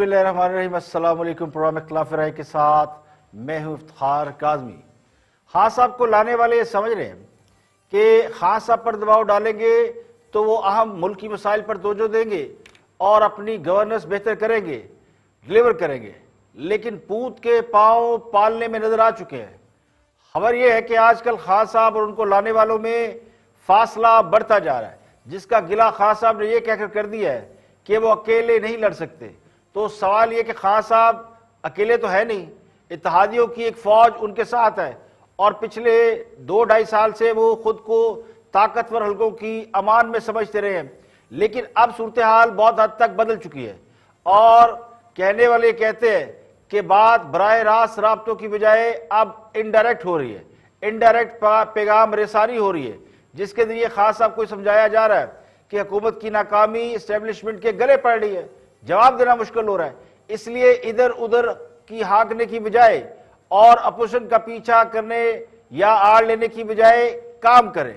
بسم اللہ الرحمن الرحیم۔ السلام علیکم۔ پروگرام اختلاف رائے کے ساتھ میں ہوں افتخار کاظمی۔ خان صاحب کو لانے والے یہ سمجھ رہے ہیں کہ خان صاحب پر دباؤ ڈالیں گے تو وہ اہم ملکی مسائل پر توجہ دیں گے اور اپنی گورننس بہتر کریں گے، ڈیلیور کریں گے، لیکن پوت کے پاؤں پالنے میں نظر آ چکے ہیں۔ خبر یہ ہے کہ آج کل خان صاحب اور ان کو لانے والوں میں فاصلہ بڑھتا جا رہا ہے، جس کا گلہ خان صاحب نے یہ کہہ کر کر دیا ہے کہ وہ اکیلے نہیں لڑ سکتے۔ تو سوال یہ کہ خان صاحب اکیلے تو ہے نہیں، اتحادیوں کی ایک فوج ان کے ساتھ ہے، اور پچھلے 2-2.5 سال سے وہ خود کو طاقتور حلقوں کی امان میں سمجھتے رہے ہیں، لیکن اب صورتحال بہت حد تک بدل چکی ہے، اور کہنے والے کہتے ہیں کہ بات براہ راست رابطوں کی بجائے اب انڈائریکٹ ہو رہی ہے، انڈائریکٹ پیغام رسانی ہو رہی ہے، جس کے ذریعے خان صاحب کو سمجھایا جا رہا ہے کہ حکومت کی ناکامی اسٹیبلشمنٹ کے گلے پڑ رہی ہے، جواب دینا مشکل ہو رہا ہے، اس لیے ادھر ادھر کی ہانکنے کی بجائے اور اپوزیشن کا پیچھا کرنے یا آڑ لینے کی بجائے کام کریں۔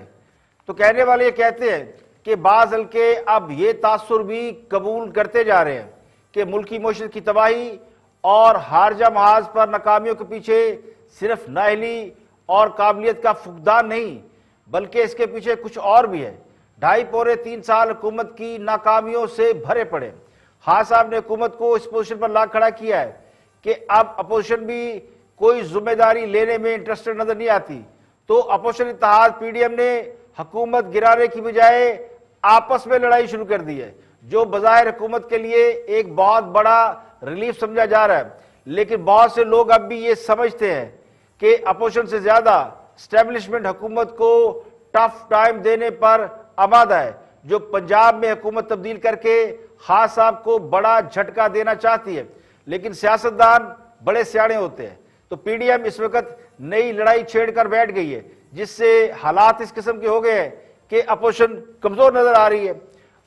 تو کہنے والے یہ کہتے ہیں کہ بعض حلقے اب یہ تاثر بھی قبول کرتے جا رہے ہیں کہ ملکی معیشت کی تباہی اور خارجہ محاذ پر ناکامیوں کے پیچھے صرف نااہلی اور قابلیت کا فقدان نہیں، بلکہ اس کے پیچھے کچھ اور بھی ہے۔ 2.5-3 سال حکومت کی ناکامیوں سے بھرے پڑے۔ خان صاحب نے حکومت کو اس پوزیشن پر لا کھڑا کیا ہے کہ اب اپوزیشن بھی کوئی ذمہ داری لینے میں انٹرسٹڈ نظر نہیں آتی، تو اپوزیشن اتحاد پی ڈی ایم نے حکومت گرانے کی بجائے آپس میں لڑائی شروع کر دی ہے، جو بظاہر حکومت کے لیے ایک بہت بڑا ریلیف سمجھا جا رہا ہے، لیکن بہت سے لوگ اب بھی یہ سمجھتے ہیں کہ اپوزیشن سے زیادہ اسٹیبلشمنٹ حکومت کو ٹف ٹائم دینے پر آمادہ ہے، جو پنجاب میں حکومت تبدیل کر کے خان صاحب کو بڑا جھٹکا دینا چاہتی ہے، لیکن سیاستدان بڑے سیانے ہوتے ہیں۔ تو پی ڈی ایم اس وقت نئی لڑائی چھیڑ کر بیٹھ گئی ہے، جس سے حالات اس قسم کے ہو گئے ہیں کہ اپوزیشن کمزور نظر آ رہی ہے۔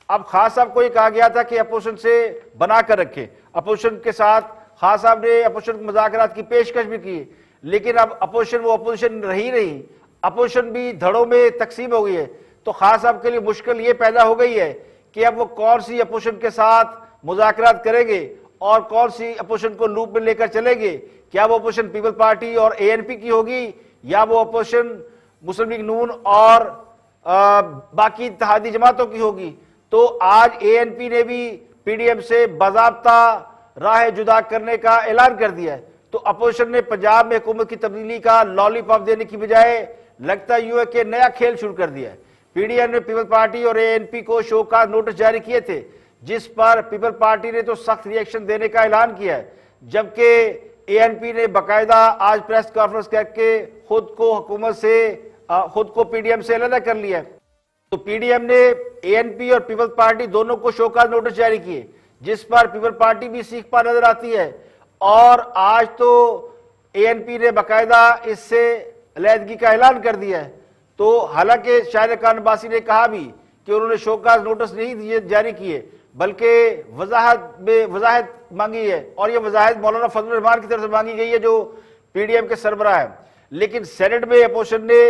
اب خان صاحب کو یہ کہا گیا تھا کہ اپوزیشن سے بنا کر رکھے، اپوزیشن کے ساتھ خان صاحب نے اپوزیشن مذاکرات کی پیشکش بھی کی، لیکن اب اپوزیشن وہ اپوزیشن رہی نہیں، اپوزیشن بھی دھڑوں میں تقسیم ہو گئی ہے۔ تو خان صاحب کے لیے مشکل یہ پیدا ہو گئی ہے کہ اب وہ کون سی اپوزیشن کے ساتھ مذاکرات کریں گے اور کون سی اپوزیشن کو لوپ میں لے کر چلیں گے۔ کیا وہ اپوزیشن پیپل پارٹی اور اے این پی کی ہوگی، یا وہ اپوزیشن مسلم لیگ نون اور باقی اتحادی جماعتوں کی ہوگی۔ تو آج اے این پی نے بھی پی ڈی ایم سے باضابطہ راہ جدا کرنے کا اعلان کر دیا ہے۔ تو اپوزیشن نے پنجاب میں حکومت کی تبدیلی کا لالی پاپ دینے کی بجائے لگتا یوں ہے کہ نیا کھیل شروع کر دیا ہے۔ پی ڈی ایم نے پیپل پارٹی اور اے این پی کو شو کاز نوٹس جاری کیے تھے، جس پر پیپل پارٹی نے تو سخت ری ایکشن دینے کا اعلان کیا ہے، جبکہ اے این پی نے باقاعدہ آج پریس کانفرنس کر کے خود کو حکومت سے خود کو پی ڈی ایم سے علیحدہ کر لیا ہے۔ تو پی ڈی ایم نے اے این پی اور پیپل پارٹی دونوں کو شو کاز نوٹس جاری کیے، جس پر پیپل پارٹی بھی سیکھ پا نظر آتی ہے، اور آج تو اے این پی نے باقاعدہ اس سے علیحدگی کا اعلان کر دیا ہے۔ تو حالانکہ شاہد خان عباسی نے کہا بھی کہ انہوں نے شو کاز نوٹس نہیں جاری کیے، بلکہ وضاحت مانگی ہے، اور یہ وضاحت مولانا فضل الرحمان کی طرف سے مانگی گئی ہے جو پی ڈی ایم کے سربراہ ہیں۔ لیکن سینٹ میں اپوزیشن نے،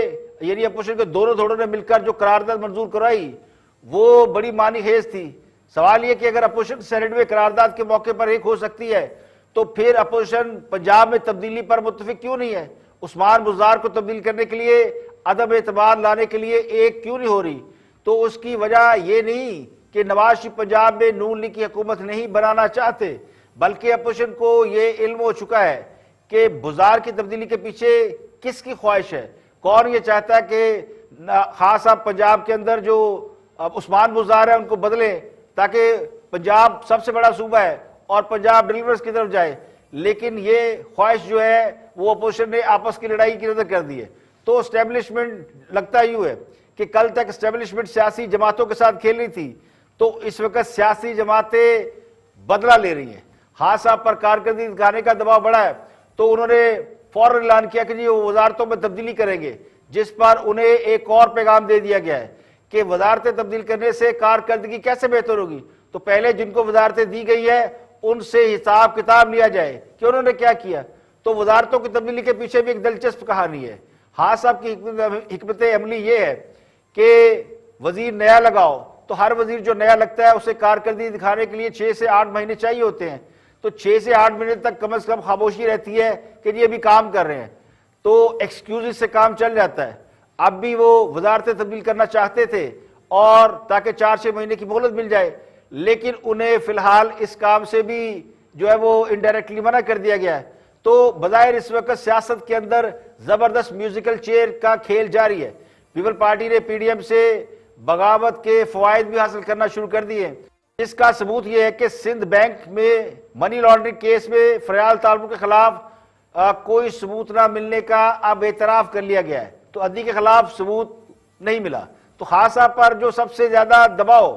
یعنی اپوزیشن کے دونوں دھڑوں نے مل کر جو قرارداد منظور کرائی وہ بڑی معنی خیز تھی۔ سوال یہ کہ اگر اپوزیشن سینٹ میں قرارداد کے موقع پر ایک ہو سکتی ہے تو پھر اپوزیشن پنجاب میں تبدیلی پر متفق کیوں نہیں ہے؟ عثمان بزدار کو تبدیل کرنے کے لیے، عدم اعتماد لانے کے لیے ایک کیوں نہیں ہو رہی؟ تو اس کی وجہ یہ نہیں کہ نواز شریف پنجاب میں نون لیگ کی حکومت نہیں بنانا چاہتے، بلکہ اپوزیشن کو یہ علم ہو چکا ہے کہ بزدار کی تبدیلی کے پیچھے کس کی خواہش ہے، کون یہ چاہتا ہے کہ خان صاحب پنجاب کے اندر جو عثمان بزدار ہے ان کو بدلیں تاکہ پنجاب سب سے بڑا صوبہ ہے اور پنجاب ڈیلیورس کی طرف جائے۔ لیکن یہ خواہش جو ہے وہ اپوزیشن نے آپس کی لڑائی کی نظر کر دی ہے۔ تو اسٹیبلشمنٹ لگتا یوں ہے کہ کل تک اسٹیبلشمنٹ سیاسی جماعتوں کے ساتھ کھیل رہی تھی، تو اس وقت سیاسی جماعتیں بدلہ لے رہی ہیں۔ خان صاحب پر کارکردگی دکھانے کا دباؤ بڑھا ہے، تو انہوں نے فوراً اعلان کیا کہ جی وہ وزارتوں میں تبدیلی کریں گے، جس پر انہیں ایک اور پیغام دے دیا گیا ہے کہ وزارتیں تبدیل کرنے سے کارکردگی کیسے بہتر ہوگی؟ تو پہلے جن کو وزارتیں دی گئی ہے ان سے حساب کتاب لیا جائے کہ انہوں نے کیا کیا۔ تو وزارتوں کی تبدیلی کے پیچھے بھی ایک دلچسپ کہانی ہے۔ خان صاحب کی حکمت عملی یہ ہے کہ وزیر نیا لگاؤ، تو ہر وزیر جو نیا لگتا ہے اسے کارکردگی دکھانے کے لیے 6 سے 8 مہینے چاہیے ہوتے ہیں۔ تو 6 سے 8 منٹ تک کم از کم خاموشی رہتی ہے کہ یہ بھی کام کر رہے ہیں، تو ایکسکیوز سے کام چل جاتا ہے۔ اب بھی وہ وزارتیں تبدیل کرنا چاہتے تھے اور تاکہ 4-6 مہینے کی مہلت مل جائے، لیکن انہیں فی الحال اس کام سے بھی جو ہے وہ انڈائریکٹلی منع کر دیا گیا ہے۔ تو بظاہر اس وقت سیاست کے اندر زبردست میوزیکل چیئر کا کھیل جاری ہے۔ پیپل پارٹی نے پی ڈی ایم سے بغاوت کے فوائد بھی حاصل کرنا شروع کر دیے۔ اس کا ثبوت یہ ہے کہ سندھ بینک میں منی لانڈرنگ کیس میں فریال طالبوں کے خلاف کوئی ثبوت نہ ملنے کا اب اعتراف کر لیا گیا ہے، تو عدی کے خلاف ثبوت نہیں ملا۔ تو خان صاحب پر جو سب سے زیادہ دباؤ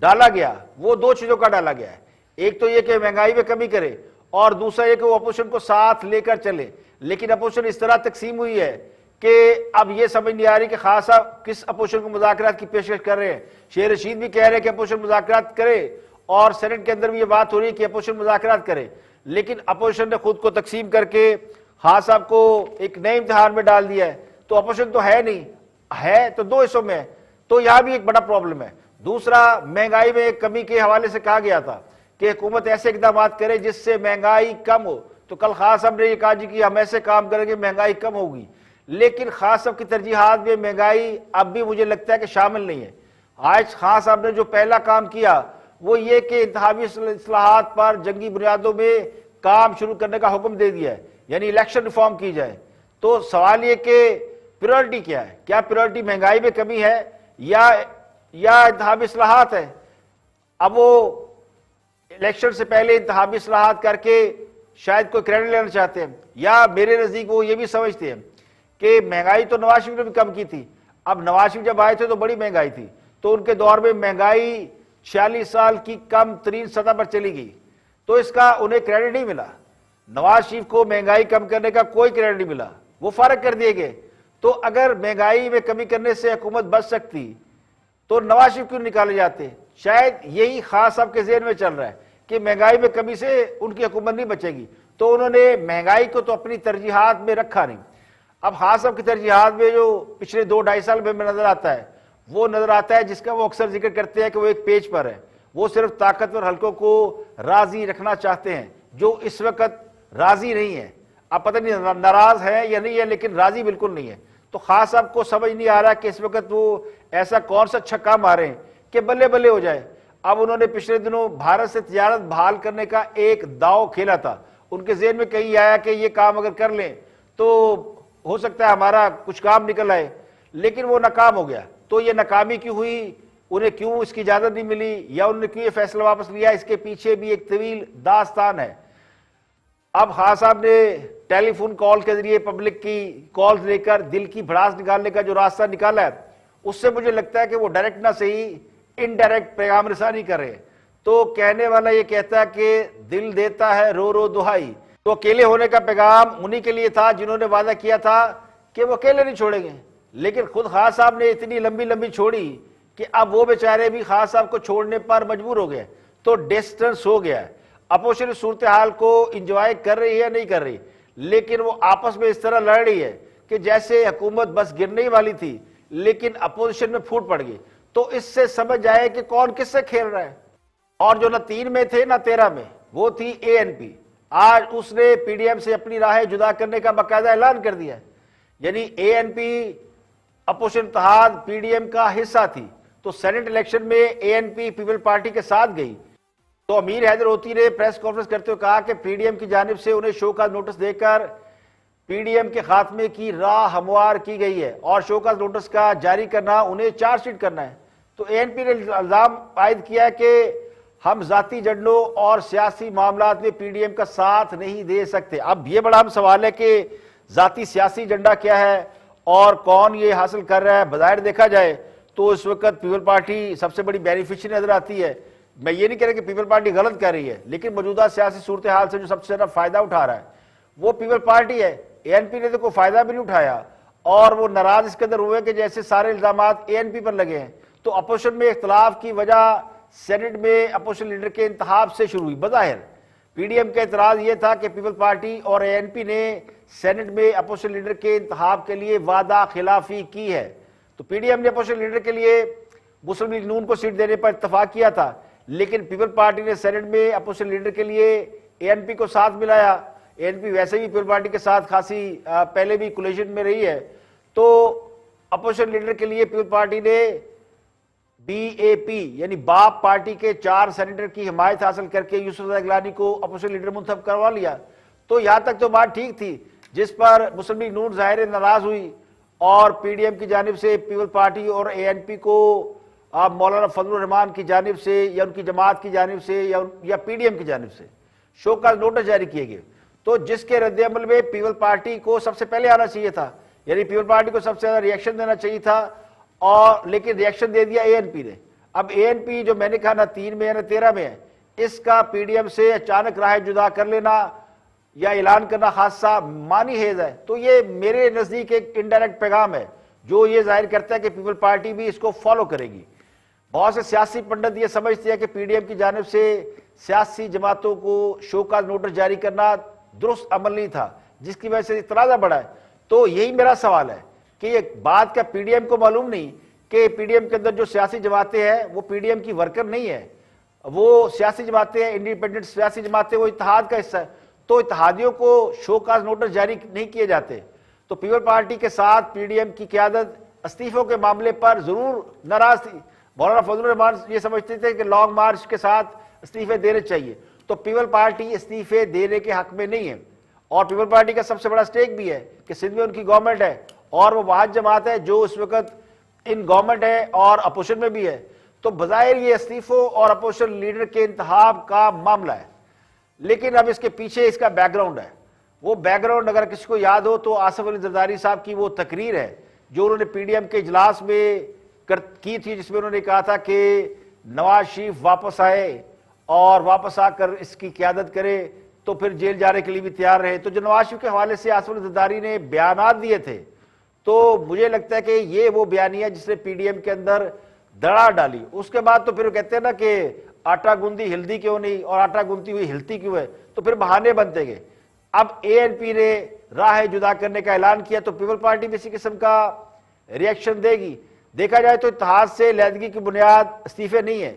ڈالا گیا وہ 2 چیزوں کا ڈالا گیا ہے، ایک تو یہ کہ مہنگائی میں کمی کرے، اور دوسرا یہ کہ وہ اپوزیشن کو ساتھ لے کر چلے۔ لیکن اپوزیشن اس طرح تقسیم ہوئی ہے کہ اب یہ سمجھ نہیں آ رہی کہ خان صاحب کس اپوزیشن کو مذاکرات کی پیشکش کر رہے ہیں۔ شیر رشید بھی کہہ رہے ہیں کہ اپوزیشن مذاکرات کرے، اور سینٹ کے اندر بھی یہ بات ہو رہی ہے کہ اپوزیشن مذاکرات کرے، لیکن اپوزیشن نے خود کو تقسیم کر کے خان صاحب کو ایک نئے امتحان میں ڈال دیا ہے۔ تو اپوزیشن تو ہے نہیں، ہے تو 2 حصوں میں ہے، تو یہاں بھی ایک بڑا پرابلم ہے۔ دوسرا، مہنگائی میں کمی کے حوالے سے کہا گیا تھا کہ حکومت ایسے اقدامات کرے جس سے مہنگائی کم ہو، تو کل خان صاحب نے یہ کہا جی کہ ہم ایسے کام کریں گے مہنگائی کم ہوگی، لیکن خان صاحب کی ترجیحات میں مہنگائی اب بھی مجھے لگتا ہے کہ شامل نہیں ہے۔ آج خان صاحب نے جو پہلا کام کیا وہ یہ کہ انتخابی اصلاحات پر جنگی بنیادوں میں کام شروع کرنے کا حکم دے دیا ہے، یعنی الیکشن ریفارم کی جائے۔ تو سوال یہ کہ پریورٹی کیا ہے؟ کیا پریورٹی مہنگائی میں کمی ہے یا انتخابی اصلاحات ہے؟ اب وہ الیکشن سے پہلے انتخابی اصلاحات کر کے شاید کوئی کریڈٹ لینا چاہتے ہیں، یا میرے نزدیک وہ یہ بھی سمجھتے ہیں کہ مہنگائی تو نواز شریف نے بھی کم کی تھی۔ اب نواز شریف جب آئے تھے تو بڑی مہنگائی تھی، تو ان کے دور میں مہنگائی 46 سال کی کم ترین سطح پر چلی گئی، تو اس کا انہیں کریڈٹ نہیں ملا۔ نواز شریف کو مہنگائی کم کرنے کا کوئی کریڈٹ نہیں ملا، وہ فارغ کر دیے گئے۔ تو اگر مہنگائی میں کمی کرنے سے حکومت بچ سکتی تو نواز شریف کیوں نکالے جاتے؟ شاید یہی خان صاحب کے ذہن میں چل رہا ہے کہ مہنگائی میں کمی سے ان کی حکومت نہیں بچے گی، تو انہوں نے مہنگائی کو تو اپنی ترجیحات میں رکھا نہیں۔ اب خان صاحب کی ترجیحات میں جو پچھلے 2-2.5 سال میں نظر آتا ہے، وہ نظر آتا ہے جس کا وہ اکثر ذکر کرتے ہیں کہ وہ ایک پیج پر ہے۔ وہ صرف طاقتور حلقوں کو راضی رکھنا چاہتے ہیں جو اس وقت راضی نہیں ہے۔ اب پتہ نہیں ناراض ہے یا نہیں ہے، لیکن راضی بالکل نہیں ہے۔ تو خان صاحب کو سمجھ نہیں آ رہا کہ اس وقت وہ ایسا کون سا چھکا مارے کہ بلے بلے ہو جائے۔ اب انہوں نے پچھلے دنوں بھارت سے تجارت بحال کرنے کا ایک داؤ کھیلا تھا، ان کے ذہن میں کہیں آیا کہ یہ کام اگر کر لیں تو ہو سکتا ہے ہمارا کچھ کام نکل آئے، لیکن وہ ناکام ہو گیا۔ تو یہ ناکامی کیوں ہوئی، انہیں کیوں اس کی اجازت نہیں ملی، یا انہوں نے کیوں یہ فیصلہ واپس لیا، اس کے پیچھے بھی ایک طویل داستان ہے۔ اب خان صاحب نے ٹیلی فون کال کے ذریعے پبلک کی کالز لے کر دل کی بھڑاس نکالنے کا جو راستہ نکالا ہے، اس سے مجھے لگتا ہے کہ وہ ڈائریکٹ نہ صحیح انڈائریکٹ پیغام رسانی کر رہے ہیں۔ تو کہنے والا یہ کہتا ہے کہ دل دیتا ہے رو رو دہائی، تو اکیلے ہونے کا پیغام انہی کے لیے تھا جنہوں نے وعدہ کیا تھا کہ وہ اکیلے نہیں چھوڑیں گے، لیکن خود خان صاحب نے اتنی لمبی لمبی چھوڑی کہ اب وہ بیچارے بھی خان صاحب کو چھوڑنے پر مجبور ہو گئے، تو ڈسٹنس ہو گیا ہے۔ اپوزیشن صورتحال کو انجوائے کر رہی ہے نہیں کر رہی، لیکن وہ آپس میں اس طرح لڑ رہی ہے کہ جیسے حکومت بس گرنے ہی والی تھی لیکن اپوزیشن میں پھوٹ پڑ گئی۔ تو اس سے سمجھ آئے کہ کون کس سے کھیل رہا ہے، اور جو نہ 3 میں تھے نہ 13 میں، وہ تھی اے این پی۔ آج اس نے پی ڈی ایم سے اپنی راہیں جدا کرنے کا باقاعدہ اعلان کر دیا ہے، یعنی اے این پی اپوزیشن اتحاد پی ڈی ایم کا حصہ تھی، تو سینٹ الیکشن میں اے این پی پیپل پارٹی کے ساتھ گئی۔ تو امیر حیدر ہوتی نے پریس کانفرنس کرتے ہوئے کہا کہ پی ڈی ایم کی جانب سے انہیں شو کاز نوٹس دے کر پی ڈی ایم کے خاتمے کی راہ ہموار کی گئی ہے، اور شو کاز نوٹس کا جاری کرنا انہیں چارج شیٹ کرنا ہے۔ تو اے این پی نے الزام عائد کیا ہے کہ ہم ذاتی جھگڑوں اور سیاسی معاملات میں پی ڈی ایم کا ساتھ نہیں دے سکتے۔ اب یہ بڑا اہم سوال ہے کہ ذاتی سیاسی ایجنڈا کیا ہے اور کون یہ حاصل کر رہا ہے۔ بظاہر دیکھا جائے تو اس وقت پیپل پارٹی سب سے بڑی بینیفیشری نظر آتی ہے۔ میں یہ نہیں کہہ رہا کہ پیپل پارٹی غلط کر رہی ہے، لیکن موجودہ سیاسی صورتحال سے جو سب سے زیادہ فائدہ اٹھا رہا ہے وہ پیپل پارٹی ہے۔ اے این پی نے تو کوئی فائدہ بھی نہیں اٹھایا، اور وہ ناراض اس قدر ہوئے کہ جیسے سارے الزامات اے این پی پر لگے ہیں۔ تو اپوزیشن میں اختلاف کی وجہ سینٹ میں اپوزیشن لیڈر کے انتخاب سے شروع ہوئی۔ بظاہر پی ڈی ایم کا اعتراض یہ تھا کہ پیپل پارٹی اور اے این پی نے سینٹ میں اپوزیشن لیڈر کے انتخاب کے لیے وعدہ خلافی کی ہے۔ تو پی ڈی ایم نے اپوزیشن لیڈر کے لیے مسلم لیگ نون کو سیٹ دینے پر اتفاق کیا تھا، لیکن پیپل پارٹی نے سینٹ میں اپوزیشن لیڈر کے لیے اے این پی کو ساتھ ملایا. اے این پی ویسے بھی پیپل پارٹی کے ساتھ خاصی پہلے بھی کولیشن میں رہی ہے, تو اپوزیشن لیڈر کے لیے پیپل پارٹی نے بی اے پی یعنی باپ پارٹی کے 4 سینیٹر کی حمایت حاصل کر کے یوسف زئی گیلانی کو اپوزیشن لیڈر منتخب کروا لیا. تو یہاں تک تو بات ٹھیک تھی, جس پر مسلم لیگ نون ظاہر ناراض ہوئی اور پی ڈی ایم کی جانب سے پیپل پارٹی اور اے این پی کو مولانا فضل الرحمان کی جانب سے یا ان کی جماعت کی جانب سے یا پی ڈی ایم کی جانب سے شو کاز نوٹس جاری کیے گئے. تو جس کے رد عمل میں پیپل پارٹی کو سب سے پہلے آنا چاہیے تھا, یعنی پیپل پارٹی کو سب سے زیادہ ریئیکشن دینا چاہیے تھا, اور لیکن ریئیکشن دے دیا اے این پی نے. اب اے این پی جو میں نے کہا نہ 3 میں ہے نہ 13 میں ہے, اس کا پی ڈی ایم سے اچانک راہ جدا کر لینا یا اعلان کرنا خاصا معنی خیز ہے. تو یہ میرے نزدیک ایک انڈائریکٹ پیغام ہے جو یہ ظاہر کرتا ہے کہ پیپل پارٹی بھی اس کو فالو کرے گی. بہت سے سیاسی پنڈت یہ سمجھتے ہیں کہ پی ڈی ایم کی جانب سے سیاسی جماعتوں کو شو کاز نوٹس جاری کرنا درست عمل نہیں تھا, جس کی وجہ سے تنازع بڑھا ہے. تو یہی میرا سوال ہے کہ یہ بات کا پی ڈی ایم کو معلوم نہیں کہ پی ڈی ایم کے اندر جو سیاسی جماعتیں ہیں وہ پی ڈی ایم کی ورکر نہیں ہے, وہ سیاسی جماعتیں ہیں, انڈیپینڈنٹ سیاسی جماعتیں, وہ اتحاد کا حصہ ہے. تو اتحادیوں کو شو کاز نوٹس جاری نہیں کیے جاتے. تو پیپل پارٹی کے ساتھ پی ڈی ایم کی قیادت استعفوں کے معاملے پر ضرور ناراض تھی. مولانا فضل الرحمان یہ سمجھتے تھے کہ لانگ مارچ کے ساتھ استعفے دینے چاہیے. تو پیپل پارٹی استعفے دینے کے حق میں نہیں ہے, اور پیپل پارٹی کا سب سے بڑا سٹیک بھی ہے کہ سندھ میں ان کی گورنمنٹ ہے, اور وہ واحد جماعت ہے جو اس وقت ان گورنمنٹ ہے اور اپوزیشن میں بھی ہے. تو بظاہر یہ استعفوں اور اپوزیشن لیڈر کے انتخاب کا معاملہ ہے, لیکن اب اس کے پیچھے اس کا بیک گراؤنڈ ہے. وہ بیک گراؤنڈ اگر کسی کو یاد ہو تو آصف علی زرداری صاحب کی وہ تقریر ہے جو انہوں نے پی ڈی ایم کے اجلاس میں کی تھی, جس میں انہوں نے کہا تھا کہ نواز شریف واپس آئے اور واپس آ کر اس کی قیادت کرے تو پھر جیل جانے کے لیے بھی تیار رہے. تو جو نواز شریف کے حوالے سے آصف علی زرداری نے بیانات دیے تھے, تو مجھے لگتا ہے کہ یہ وہ بیانیہ ہے جس نے پی ڈی ایم کے اندر دڑا ڈالی. اس کے بعد تو پھر وہ کہتے ہیں نا کہ آٹا گوندی ہلدی کیوں نہیں, اور آٹا گوندتی ہوئی ہلتی کیوں ہے, تو پھر بہانے بنتے گئے. اب اے این پی نے راہ جدا کرنے کا اعلان کیا تو پیپل پارٹی بھی اسی قسم کا ریئیکشن دے گی. دیکھا جائے تو اتحاد سے علیحدگی کی بنیاد استعفے نہیں ہے,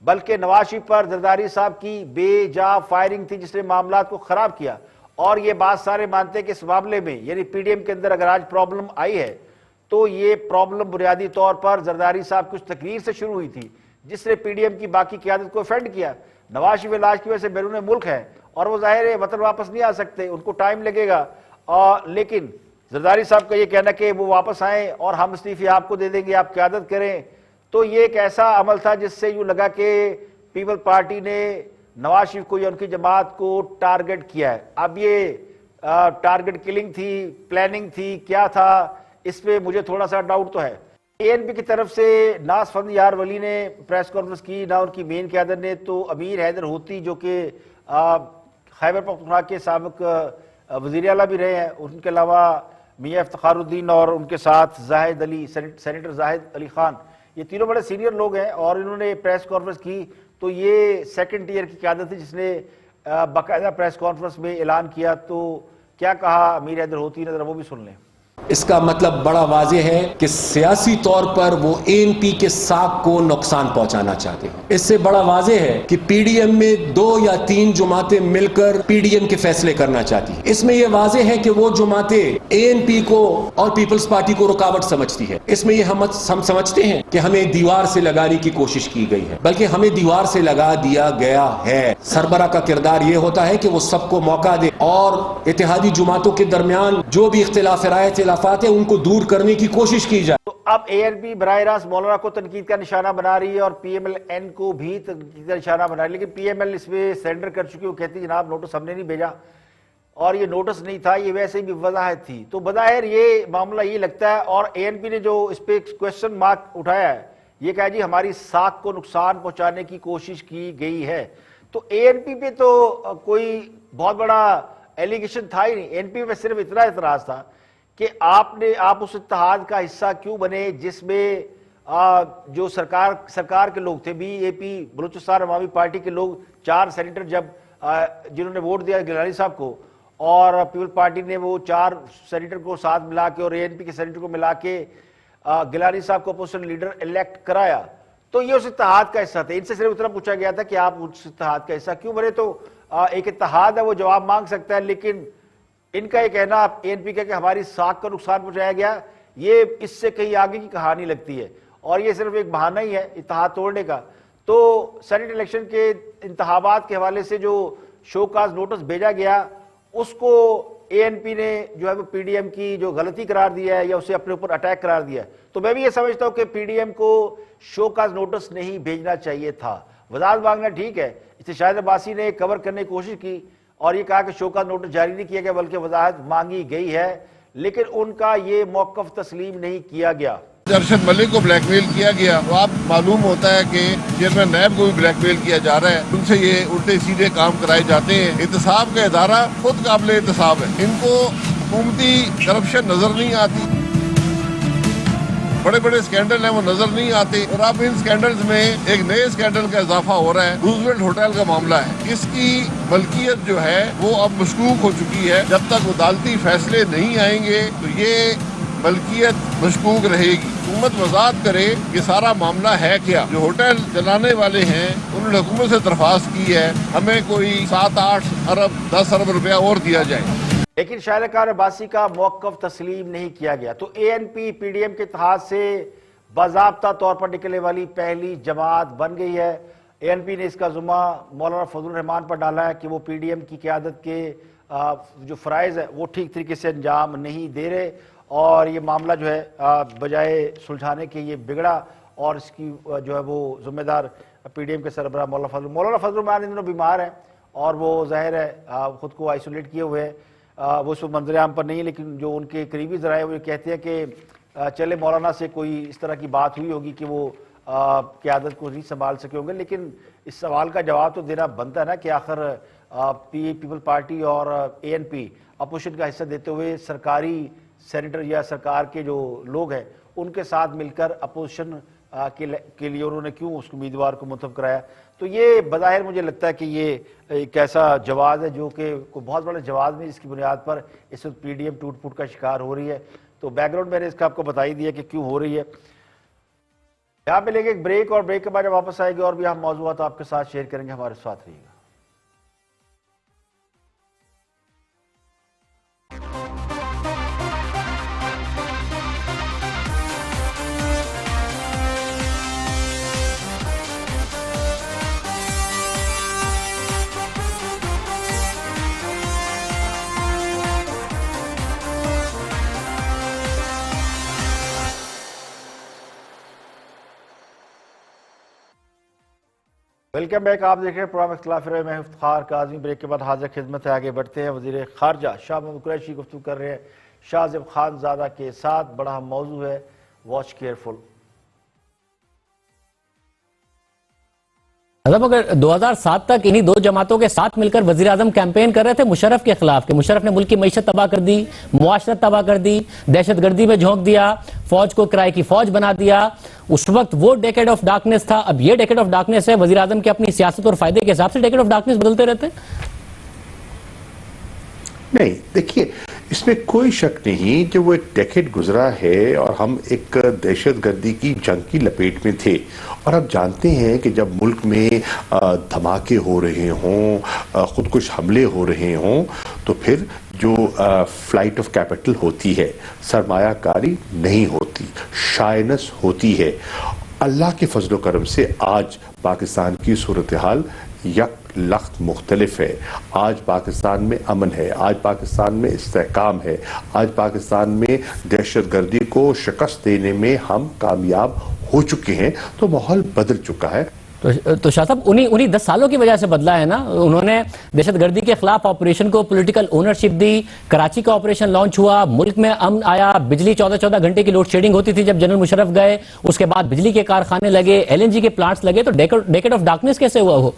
بلکہ نواز شریف پر زرداری صاحب کی بے جا فائرنگ تھی جس نے معاملات کو خراب کیا. اور یہ بات سارے مانتے ہیں کہ اس معاملے میں یعنی پی ڈی ایم کے اندر اگر آج پرابلم آئی ہے تو یہ پرابلم بنیادی طور پر زرداری صاحب کی اس تقریر سے شروع ہوئی تھی جس نے پی ڈی ایم کی باقی قیادت کو افیکٹ کیا. نواز شریف علاج کی وجہ سے بیرون ملک ہے اور وہ ظاہر ہے وطن واپس نہیں آ سکتے, ان کو ٹائم لگے گا, لیکن زرداری صاحب کا یہ کہنا کہ وہ واپس آئیں اور ہم استعفے آپ کو دے دیں گے, آپ قیادت کریں, تو یہ ایک ایسا عمل تھا جس سے یوں لگا کہ پیپل پارٹی نے نواز شریف کو یا ان کی جماعت کو ٹارگٹ کیا ہے. اب یہ ٹارگٹ کلنگ تھی, پلاننگ تھی, کیا تھا, اس پہ مجھے تھوڑا سا ڈاؤٹ تو ہے. اے این پی کی طرف سے ناز فند یار ولی نے پریس کانفرنس کی, نہ ان کی مین قیادت نے, تو امیر حیدر ہوتی جو کہ خیبر پختونخوا کے سابق وزیر اعلیٰ بھی رہے ہیں, ان کے علاوہ میاں افتخار الدین اور ان کے ساتھ زاہد علی, سینیٹر زاہد علی خان, یہ تینوں بڑے سینئر لوگ ہیں اور انہوں نے پریس کانفرنس کی. تو یہ سیکنڈ ٹیئر کی قیادت تھی جس نے باقاعدہ پریس کانفرنس میں اعلان کیا. تو کیا کہا امیر حیدر ہوتی نے, ذرا وہ بھی سن لیں. اس کا مطلب بڑا واضح ہے کہ سیاسی طور پر وہ اے این پی کے ساکھ کو نقصان پہنچانا چاہتے ہیں. اس سے بڑا واضح ہے کہ پی ڈی ایم میں 2 یا 3 جماعتیں مل کر پی ڈی ایم کے فیصلے کرنا چاہتی ہیں. اس میں یہ واضح ہے کہ وہ جماعتیں اے این پی کو اور پیپلز پارٹی کو رکاوٹ سمجھتی ہے. اس میں یہ ہم سمجھتے ہیں کہ ہمیں دیوار سے لگانے کی کوشش کی گئی ہے, بلکہ ہمیں دیوار سے لگا دیا گیا ہے. سربراہ کا کردار یہ ہوتا ہے کہ وہ سب کو موقع دے اور اتحادی جماعتوں کے درمیان جو بھی اختلاف رائے ہیں ان کو دور کرنے کی کوشش کی جائے. تو اب اے این پی براہ راست مولانا کو تنقید کا نشانہ بنا رہی ہے اور پی ایم ایل این کو بھی تنقید کا نشانہ بنا رہی ہے, لیکن پی ایم ایل اس میں سرنڈر کر چکی. وہ کہتی جناب نوٹس ہم نے نہیں بھیجا, اور یہ نوٹس نہیں تھا, یہ ویسے بھی وضاحت تھی. تو بظاہر یہ معاملہ یہ لگتا ہے, اور اے این پی نے جو اس پہ کوشچن مارک اٹھایا ہے, یہ کہا جی ہماری ساکھ کو نقصان پہنچانے کی کوشش کی گئی ہے. تو اے این پی پہ تو کوئی بہت بڑا ایلیگیشن تھا ہی نہیں. اے این پی پہ صرف اتنا اعتراض تھا کہ آپ اس اتحاد کا حصہ کیوں بنے جس میں جو سرکار کے لوگ تھے, بی اے پی بلوچستان عوامی پارٹی کے لوگ 4 سینیٹر جب جنہوں نے ووٹ دیا گیلانی صاحب کو, اور پیپل پارٹی نے وہ 4 سینیٹر کو ساتھ ملا کے اور اے این پی کے سینیٹر کو ملا کے گیلانی صاحب کو اپوزیشن لیڈر الیکٹ کرایا, تو یہ اس اتحاد کا حصہ تھا. ان سے صرف اتنا پوچھا گیا تھا کہ آپ اس اتحاد کا حصہ کیوں بنے. تو ایک اتحاد ہے وہ جواب مانگ سکتا ہے، لیکن ان کا یہ کہنا ANP کا کہ ہماری ساکھ کو نقصان پہنچایا گیا، یہ اس سے کہیں آگے کی کہانی لگتی ہے، اور یہ صرف ایک بہانہ ہی ہے اتحاد توڑنے کا۔ تو سینٹ الیکشن کے انتخابات کے حوالے سے جو شو کاز نوٹس بھیجا گیا، اس کو ANP نے جو ہے وہ PDM کی جو غلطی قرار دیا ہے یا اسے اپنے اوپر اٹیک قرار دیا ہے۔ تو میں بھی یہ سمجھتا ہوں کہ PDM کو شو کاز نوٹس نہیں بھیجنا چاہیے تھا، وضاحت مانگنا ٹھیک ہے، اسے شاہد عباسی نے کور کرنے کی کوشش کی اور یہ کہا کہ شو کاز نوٹس جاری نہیں کیا گیا بلکہ وضاحت مانگی گئی ہے، لیکن ان کا یہ موقف تسلیم نہیں کیا گیا۔ ارشد ملک کو بلیک میل کیا گیا، تو آپ معلوم ہوتا ہے کہ چیئرمین نیب کو بھی بلیک میل کیا جا رہا ہے، ان سے یہ الٹے سیدھے کام کرائے جاتے ہیں۔ احتساب کا ادارہ خود قابل احتساب ہے، ان کو حکومتی کرپشن نظر نہیں آتی، بڑے بڑے سکینڈل ہیں وہ نظر نہیں آتے، اور اب ان سکینڈلز میں ایک نئے سکینڈل کا اضافہ ہو رہا ہے۔ روزویلٹ ہوٹل کا معاملہ ہے، اس کی ملکیت جو ہے وہ اب مشکوک ہو چکی ہے، جب تک عدالتی فیصلے نہیں آئیں گے تو یہ ملکیت مشکوک رہے گی۔ حکومت وضاحت کرے کہ سارا معاملہ ہے کیا، جو ہوٹل چلانے والے ہیں انہوں نے حکومت سے درخواست کی ہے ہمیں کوئی 7-8 ارب 10 ارب روپیہ اور دیا جائے، لیکن شاہد کار عباسی کا موقف تسلیم نہیں کیا گیا۔ تو ANP PDM کے اتحاد سے باضابطہ طور پر نکلنے والی پہلی جماعت بن گئی ہے۔ ANP نے اس کا ذمہ مولانا فضل الرحمان پر ڈالا ہے کہ وہ PDM کی قیادت کے جو فرائض ہے وہ ٹھیک طریقے سے انجام نہیں دے رہے، اور یہ معاملہ جو ہے بجائے سلجھانے کے یہ بگڑا، اور اس کی جو ہے وہ ذمہ دار PDM کے سربراہ مولانا فضل الرحمان ان دنوں بیمار ہیں، اور وہ ظاہر ہے خود کو آئسولیٹ کیے ہوئے ہیں، وہ اس وقت منظر عام پر نہیں ہے، لیکن جو ان کے قریبی ذرائع وہ یہ کہتے ہیں کہ چلے مولانا سے کوئی اس طرح کی بات ہوئی ہوگی کہ وہ قیادت کو نہیں سنبھال سکے ہوں گے، لیکن اس سوال کا جواب تو دینا بنتا ہے نا کہ آخر پیپل پارٹی اور ANP اپوزیشن کا حصہ دیتے ہوئے سرکاری سینیٹر یا سرکار کے جو لوگ ہیں ان کے ساتھ مل کر اپوزیشن کے لیے انہوں نے کیوں اس امیدوار کو منتخب کرایا۔ تو یہ بظاہر مجھے لگتا ہے کہ یہ ایک ایسا جواز ہے جو کہ کوئی بہت بڑا جواز نہیں، جس کی بنیاد پر اس وقت PDM ٹوٹ پھوٹ کا شکار ہو رہی ہے۔ تو بیک گراؤنڈ میں نے اس کا آپ کو بتائی دیا کہ کیوں ہو رہی ہے۔ یہاں پہ لیں گے ایک بریک، اور بریک کے بعد جب واپس آئے گے اور بھی ہم موضوعات آپ کے ساتھ شیئر کریں گے، ہمارے ساتھ رہیے گا۔ ویلکم بیک، آپ دیکھ رہے ہیں پروگرام اختلاف رائے، میں افتخار کاظمی۔ بریک کے بعد حاضر خدمت ہے، آگے بڑھتے ہیں۔ وزیر خارجہ شاہ محمود قریشی گفتگو کر رہے ہیں شاہ زیب خان زادہ کے ساتھ، بڑا اہم موضوع ہے، واچ کیئرفل۔ اگر 2007 تک انہی دو جماعتوں کے ساتھ مل کر وزیراعظم کیمپین کر رہے تھے مشرف کے خلاف، کہ مشرف نے ملک کی معیشت تباہ کر دی، معاشرت تباہ کر دی، دہشت گردی میں جھونک دیا، فوج کو کرائے کی فوج بنا دیا، اس وقت وہ ڈیکیڈ آف ڈارکنس تھا، اب یہ ڈیکیڈ آف ڈارکنس ہے۔ وزیراعظم کے اپنی سیاست اور فائدے کے حساب سے ڈیکیڈ آف ڈارکنس بدلتے رہتے ہیں۔ نہیں، دیکھیے اس میں کوئی شک نہیں کہ وہ ایک ڈیکیڈ گزرا ہے اور ہم ایک دہشت گردی کی جنگ کی لپیٹ میں تھے، اور اب جانتے ہیں کہ جب ملک میں دھماکے ہو رہے ہوں، خودکش حملے ہو رہے ہوں، تو پھر جو فلائٹ آف کیپٹل ہوتی ہے، سرمایہ کاری نہیں ہوتی، شائنس ہوتی ہے۔ اللہ کے فضل و کرم سے آج پاکستان کی صورتحال یک لخت مختلف ہے۔ آج پاکستان میں امن ہے، آج پاکستان میں استحکام ہے، آج پاکستان میں دہشت گردی کو شکست دینے میں ہم کامیاب ہو چکے ہیں، تو ماحول بدل چکا ہے۔ تو شاہ صاحب انہی 10 سالوں کی وجہ سے بدلا ہے نا، انہوں نے دہشت گردی کے خلاف آپریشن کو پولیٹیکل اونرشپ دی، کراچی کا آپریشن لانچ ہوا، ملک میں امن آیا، بجلی 14 گھنٹے کی لوڈ شیڈنگ ہوتی تھی جب جنرل مشرف گئے، اس کے بعد بجلی کے کارخانے لگے، LNG کے پلانٹس لگے، تو ڈیکیڈ آف ڈارکنس کیسے ہوا وہ؟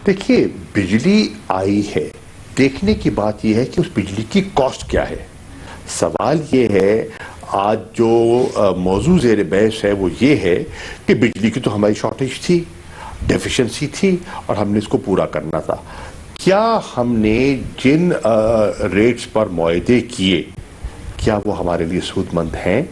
دیکھیے بجلی آئی ہے، دیکھنے کی بات یہ ہے کہ اس بجلی کی کاسٹ کیا ہے۔ سوال یہ ہے، آج جو موضوع زیر بحث ہے وہ یہ ہے کہ بجلی کی تو ہماری شارٹیج تھی، ڈیفیشنسی تھی، اور ہم نے اس کو پورا کرنا تھا۔ کیا ہم نے جن ریٹس پر معاہدے کیے، کیا وہ ہمارے لیے سود مند ہیں؟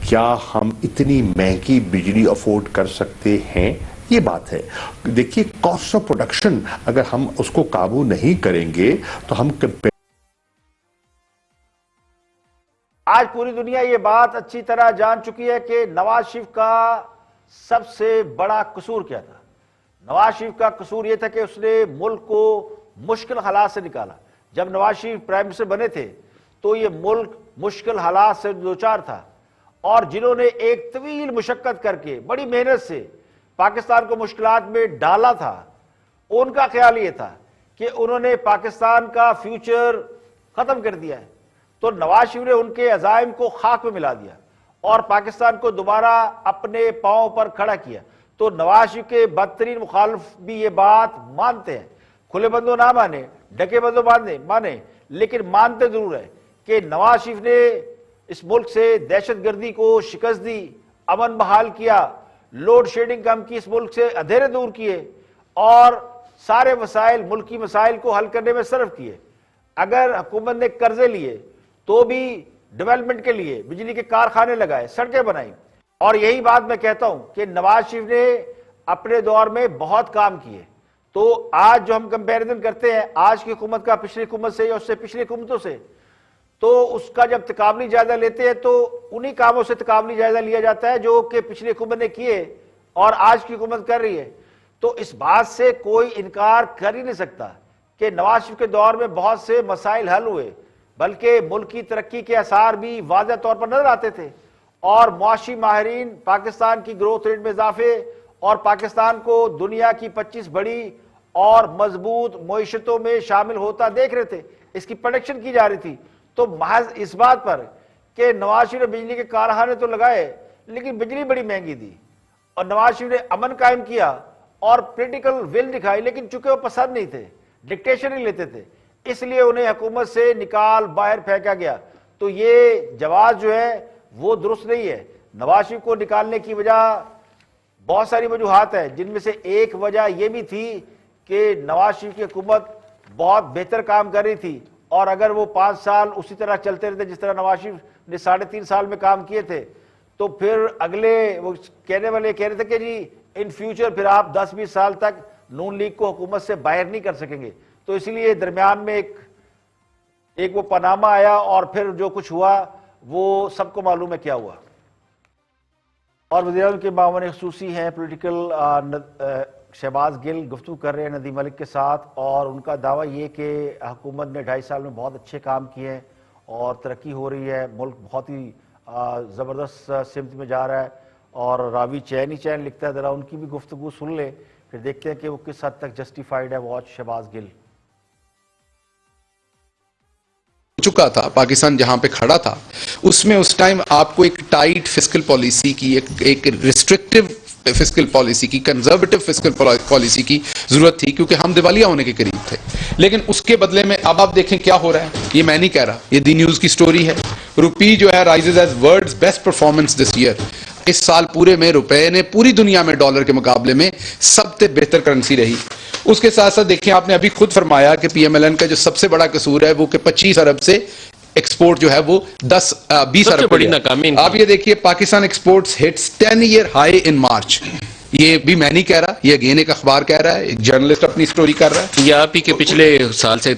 کیا ہم اتنی مہنگی بجلی افورڈ کر سکتے ہیں یہ بات ہے. دیکھیے کاسٹ آف پروڈکشن اگر ہم اس کو قابو نہیں کریں گے تو ہم آج پوری دنیا یہ بات اچھی طرح جان چکی ہے کہ نواز شریف کا سب سے بڑا قصور کیا تھا. نواز شریف کا قصور یہ تھا کہ اس نے ملک کو مشکل حالات سے نکالا. جب نواز شریف پرائم منسٹر بنے تھے تو یہ ملک مشکل حالات سے دوچار تھا, اور جنہوں نے ایک طویل مشقت کر کے بڑی محنت سے پاکستان کو مشکلات میں ڈالا تھا, ان کا خیال یہ تھا کہ انہوں نے پاکستان کا فیوچر ختم کر دیا ہے. تو نواز شریف نے ان کے عزائم کو خاک میں ملا دیا اور پاکستان کو دوبارہ اپنے پاؤں پر کھڑا کیا. تو نواز شریف کے بدترین مخالف بھی یہ بات مانتے ہیں, کھلے بندوں نہ مانے, ڈکے بندوں مانے, لیکن مانتے ضرور ہے کہ نواز شریف نے اس ملک سے دہشت گردی کو شکست دی, امن بحال کیا, لوڈ شیڈنگ کم کی, اس ملک سے اندھیرے دور کیے اور سارے مسائل, ملکی مسائل کو حل کرنے میں صرف کیے. اگر حکومت نے قرضے لیے تو بھی ڈیولپمنٹ کے لیے بجلی کے کارخانے لگائے, سڑکیں بنائیں. اور یہی بات میں کہتا ہوں کہ نواز شریف نے اپنے دور میں بہت کام کیے. تو آج جو ہم کمپیریزن کرتے ہیں آج کی حکومت کا پچھلی حکومت سے یا اس سے پچھلی حکومتوں سے, تو اس کا جب تقابلی جائزہ لیتے ہیں تو انہی کاموں سے تقابلی جائزہ لیا جاتا ہے جو کہ پچھلی حکومت نے کیے اور آج کی حکومت کر رہی ہے. تو اس بات سے کوئی انکار کر ہی نہیں سکتا کہ نواز شریف کے دور میں بہت سے مسائل حل ہوئے, بلکہ ملک کی ترقی کے آثار بھی واضح طور پر نظر آتے تھے, اور معاشی ماہرین پاکستان کی گروتھ ریٹ میں اضافے اور پاکستان کو دنیا کی 25 بڑی اور مضبوط معیشتوں میں شامل ہوتا دیکھ رہے تھے. اس کی پریڈکشن کی جا رہی تھی. تو محض اس بات پر کہ نواز شریف نے بجلی کے کارخانے تو لگائے لیکن بجلی بڑی مہنگی دی, اور نواز شریف نے امن قائم کیا اور پولیٹیکل ول دکھائی, لیکن چونکہ وہ پسند نہیں تھے, ڈکٹیشن ہی لیتے تھے, اس لیے انہیں حکومت سے نکال باہر پھینکا گیا. تو یہ جواز جو ہے وہ درست نہیں ہے. نواز شریف کو نکالنے کی وجہ بہت ساری وجوہات ہیں, جن میں سے ایک وجہ یہ بھی تھی کہ نواز شریف کی حکومت بہت بہتر کام کر رہی تھی, اور اگر وہ 5 سال اسی طرح چلتے رہتے جس طرح نواز شریف نے 3.5 سال میں کام کیے تھے, تو پھر اگلے وہ کہنے والے کہہ رہے تھے کہ جی ان فیوچر پھر آپ 10-20 سال تک نون لیگ کو حکومت سے باہر نہیں کر سکیں گے. تو اسی لیے درمیان میں ایک وہ پاناما آیا, اور پھر جو کچھ ہوا وہ سب کو معلوم ہے کیا ہوا. اور وزیراعظم کے معاون خصوصی ہیں پولیٹیکل شہباز گل گفتگو کر رہے ہیں ندیم ملک کے ساتھ, اور ان کا دعویٰ یہ کہ حکومت نے 2.5 سال میں بہت اچھے کام کیے ہیں اور ترقی ہو رہی ہے, ملک بہت ہی زبردست سمت میں جا رہا ہے, اور راوی چین ہی چین لکھتا ہے. ذرا ان کی بھی گفتگو سن لیں, پھر دیکھتے ہیں کہ وہ کس حد تک جسٹیفائیڈ ہے. واچ شہباز گل. چکا تھا پاکستان جہاں پہ کھڑا تھا اس میں اس ٹائم آپ کو ایک ٹائٹ فسکل پالیسی کی, ایک ریسٹرکٹیو فسکل پالیسی کی, کنزرویٹو فسکل پالیسی کی ضرورت تھی, کیونکہ ہم دیوالیہ ہونے کے قریب تھے. لیکن اس کے بدلے میں اب آپ دیکھیں کیا ہو رہا ہے. یہ میں نہیں کہہ رہا, یہ دی نیوز کی سٹوری ہے. روپی جو ہے rises as world's best performance this year. اس سال پورے میں روپے نے پوری دنیا میں ڈالر کے مقابلے میں سب سے بہتر کرنسی رہی. اس کے ساتھ ساتھ دیکھیں آپ نے ابھی خود فرمایا کہ پی ایم ایل این کا جو سب سے بڑا قصور ہے وہ کہ 25 ارب سے ایکسپورٹ جو ہے وہ 20 ارب بڑی ناکامی. آپ یہ دیکھیے Pakistan exports hits 10 year high in March. یہ بھی میں نہیں کہہ رہا, یہ اگین ایک اخبار کہہ رہا ہے, ایک جرنلسٹ اپنی سٹوری کر رہا ہے. یہ آپ ہی کے پچھلے سال سے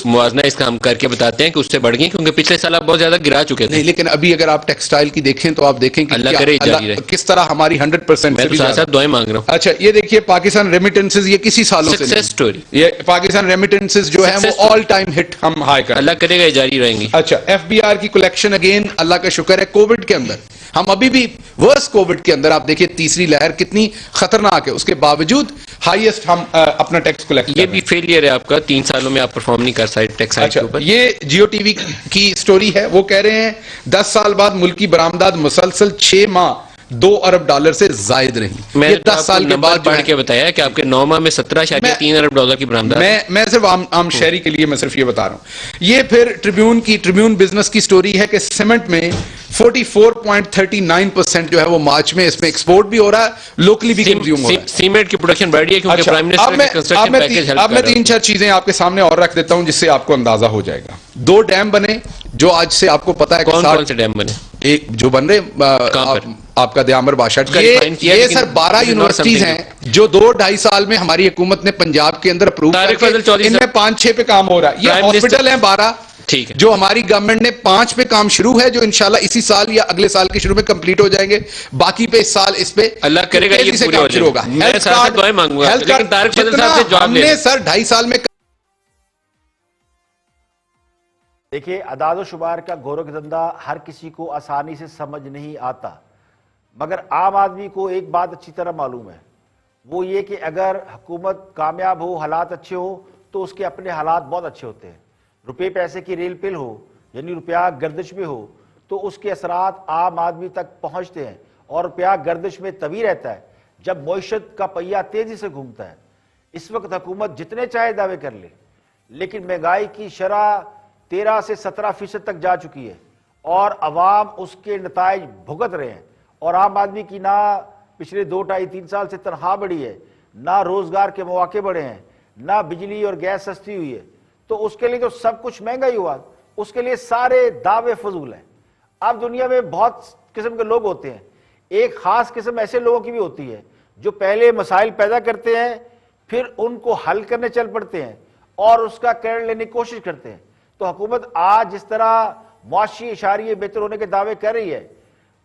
موازنہ اس کا ہم کر کے بتاتے ہیں کہ اس سے بڑھ گئی, کیونکہ پچھلے سال آپ بہت زیادہ گرا چکے تھے. نہیں, لیکن ابھی اگر آپ ٹیکسٹائل کی دیکھیں تو آپ دیکھیں کہ اللہ کرے جاری رہے کس طرح ہماری 100% میں تو ساتھ ساتھ دعائیں مانگ رہا ہوں. اچھا یہ دیکھیے پاکستان ریمیٹنسز, یہ کسی سالوں سے سکسیس سٹوری, یہ پاکستان ریمیٹنسز جو ہے وہ آل ٹائم ہٹ ہم ہائی کر, اللہ کرے گا جاری رہیں گی. اچھا ایف بی آر کی کلیکشن اگین اللہ کا شکر ہے. کووڈ کے اندر ہم ابھی بھی ورس کووڈ کے اندر آپ دیکھیے تیسری لہر کتنی خطرناک ہے, اس کے باوجود ہائیسٹ ہم اپنا ٹیکس کلیکٹ. یہ بھی فیلئر ہے آپ کا, 3 سالوں میں آپ پرفارم نہیں کر سکتے ٹیکس ہائیک کے اوپر. یہ جیو ٹی وی کی سٹوری ہے, وہ کہہ رہے ہیں 10 سال بعد ملکی برآمدات مسلسل 6 ماہ $2 ارب سے زائد رہی. میں نے 10 سال کے بعد پڑھ کے بتایا کہ آپ کے 9 ماہ میں 17.3 ارب ڈالر کی برآمدات. میں صرف عام شہری کے لیے میں صرف یہ بتا رہا ہوں. یہ پھر ٹریبیون بزنس کی سٹوری ہے کہ سیمنٹ میں 44.39% جو ہے وہ مارچ میں اس میں ایکسپورٹ بھی ہو رہا ہے, لوکلی بھی کنزیوم ہو رہا ہے. سیمنٹ کی پروڈکشن بڑھ رہی ہے کیونکہ پرائم منسٹر کا کنسٹرکشن پیکیج ہیلپ کر رہا ہے. اب میں 3-4 چیزیں آپ کے سامنے اور رکھ دیتا ہوں جس سے آپ کو اندازہ ہو جائے گا. 2 ڈیم بنے جو آج سے آپ کو پتا ہے. کون سے ڈیم بنے؟ ایک جو بن رہے آپ کا دیامر باشٹ کا یہ سر 12 یونیورسٹیز ہیں جو 2-2.5 سال میں ہماری حکومت نے پنجاب کے اندر اپروو کر کے ان میں 5-6 پہ کام ہو رہا ہے. یہ ہاسپٹل ہیں 12 ٹھیک ہے جو ہماری گورنمنٹ نے 5 پہ کام شروع ہے جو انشاءاللہ اسی سال یا اگلے سال کے شروع میں کمپلیٹ ہو جائیں گے. باقی پہ اس سال اس پہ اللہ کرے گا یہ پورے ہو جائے گا. میں ساتھ دعائیں مانگوں گا لیکن طارق فضل صاحب سے جواب ہم نے سر 2.5 سال میں. دیکھیے اعداد و شمار کا گور و دندہ ہر کسی کو آسانی سے سمجھ نہیں آتا، مگر عام آدمی کو ایک بات اچھی طرح معلوم ہے، وہ یہ کہ اگر حکومت کامیاب ہو، حالات اچھے ہو تو اس کے اپنے حالات بہت اچھے ہوتے ہیں. روپے پیسے کی ریل پل ہو یعنی روپیہ گردش میں ہو تو اس کے اثرات عام آدمی تک پہنچتے ہیں، اور روپیہ گردش میں تبھی رہتا ہے جب معیشت کا پہیہ تیزی سے گھومتا ہے. اس وقت حکومت جتنے چاہے دعوے کر لے لیکن مہنگائی کی شرح 13 سے 17% تک جا چکی ہے اور عوام اس کے نتائج بھگت رہے ہیں. اور عام آدمی کی نہ پچھلے 2-2.5-3 سال سے تنخواہ بڑھی ہے، نہ روزگار کے مواقع بڑھے ہیں، نہ بجلی اور گیس سستی ہوئی ہے. تو اس کے لیے جو سب کچھ مہنگا ہی ہوا، اس کے لیے سارے دعوے فضول ہیں. اب دنیا میں بہت قسم کے لوگ ہوتے ہیں، ایک خاص قسم ایسے لوگوں کی بھی ہوتی ہے جو پہلے مسائل پیدا کرتے ہیں پھر ان کو حل کرنے چل پڑتے ہیں اور اس کا کریڈٹ لینے کی کوشش کرتے ہیں. تو حکومت آج جس طرح معاشی اشاریے بہتر ہونے کے دعوے کر رہی ہے،